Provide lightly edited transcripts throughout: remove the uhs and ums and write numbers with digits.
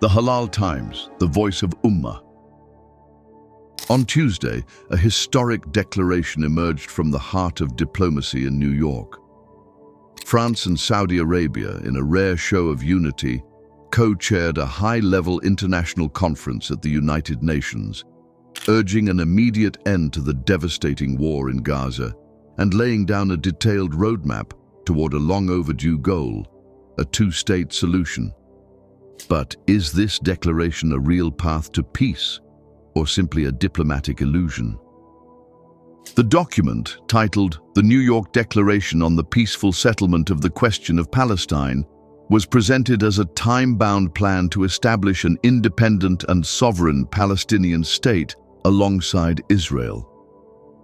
The Halal Times, the voice of Ummah. On Tuesday, a historic declaration emerged from the heart of diplomacy in New York. France and Saudi Arabia, in a rare show of unity, co-chaired a high-level international conference at the United Nations, urging an immediate end to the devastating war in Gaza and laying down a detailed roadmap toward a long-overdue goal, a two-state solution. But is this declaration a real path to peace, or simply a diplomatic illusion? The document, titled The New York Declaration on the Peaceful Settlement of the Question of Palestine, was presented as a time-bound plan to establish an independent and sovereign Palestinian state alongside Israel.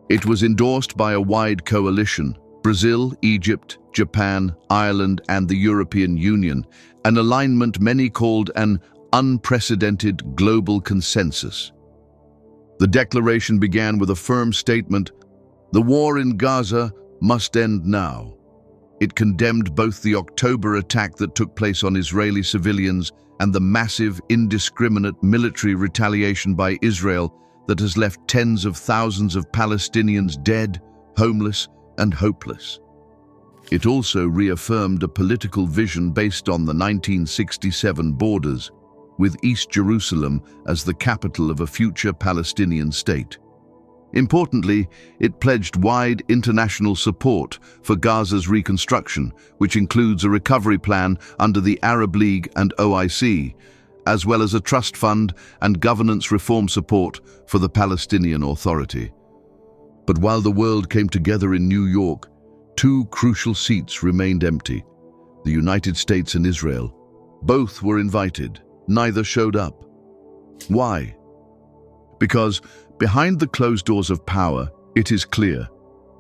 It was endorsed by a wide coalition: Brazil, Egypt, Japan, Ireland, and the European Union, an alignment many called an unprecedented global consensus. The declaration began with a firm statement: the war in Gaza must end now. It condemned both the October attack that took place on Israeli civilians and the massive, indiscriminate military retaliation by Israel that has left tens of thousands of Palestinians dead, homeless, and hopeless. It also reaffirmed a political vision based on the 1967 borders, with East Jerusalem as the capital of a future Palestinian state. Importantly, it pledged wide international support for Gaza's reconstruction, which includes a recovery plan under the Arab League and OIC, as well as a trust fund and governance reform support for the Palestinian Authority. But while the world came together in New York, two crucial seats remained empty: the United States and Israel. Both were invited, neither showed up. Why? Because behind the closed doors of power, it is clear,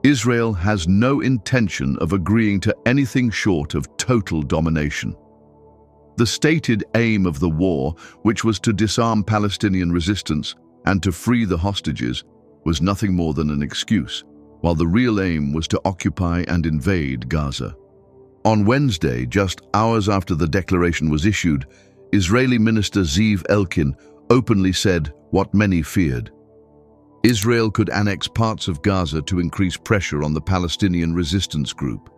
Israel has no intention of agreeing to anything short of total domination. The stated aim of the war, which was to disarm Palestinian resistance and to free the hostages, was nothing more than an excuse, while the real aim was to occupy and invade Gaza. On Wednesday, just hours after the declaration was issued, Israeli Minister Zeev Elkin openly said what many feared: Israel could annex parts of Gaza to increase pressure on the Palestinian resistance group.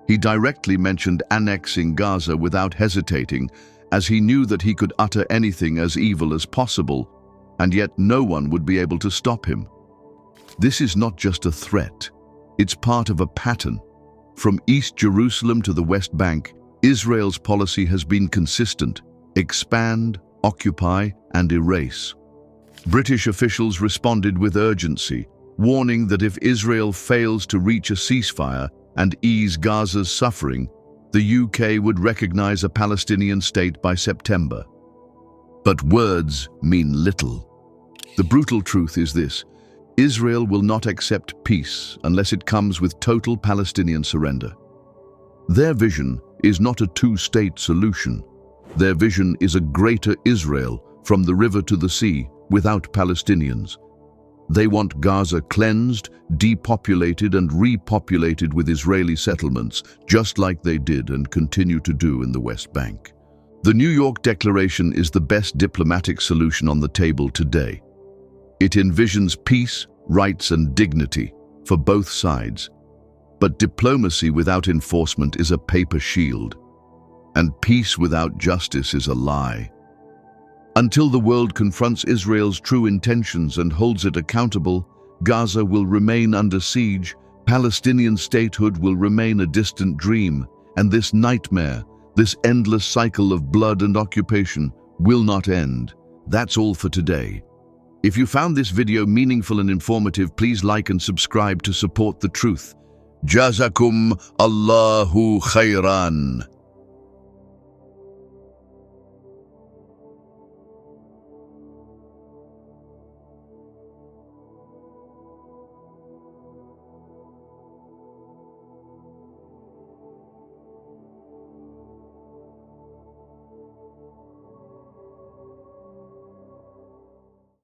He directly mentioned annexing Gaza without hesitating, as he knew that he could utter anything as evil as possible, and yet no one would be able to stop him. This is not just a threat, it's part of a pattern. From East Jerusalem to the West Bank, Israel's policy has been consistent: expand, occupy, and erase. British officials responded with urgency, warning that if Israel fails to reach a ceasefire and ease Gaza's suffering, the UK would recognize a Palestinian state by September. But words mean little. The brutal truth is this: Israel will not accept peace unless it comes with total Palestinian surrender. Their vision is not a two-state solution. Their vision is a greater Israel, from the river to the sea, without Palestinians. They want Gaza cleansed, depopulated, and repopulated with Israeli settlements, just like they did and continue to do in the West Bank. The New York Declaration is the best diplomatic solution on the table today. It envisions peace, rights, and dignity for both sides. But diplomacy without enforcement is a paper shield, and peace without justice is a lie. Until the world confronts Israel's true intentions and holds it accountable, Gaza will remain under siege, Palestinian statehood will remain a distant dream, and this nightmare, this endless cycle of blood and occupation, will not end. That's all for today. If you found this video meaningful and informative, please like and subscribe to support the truth. Jazakum Allahu khairan.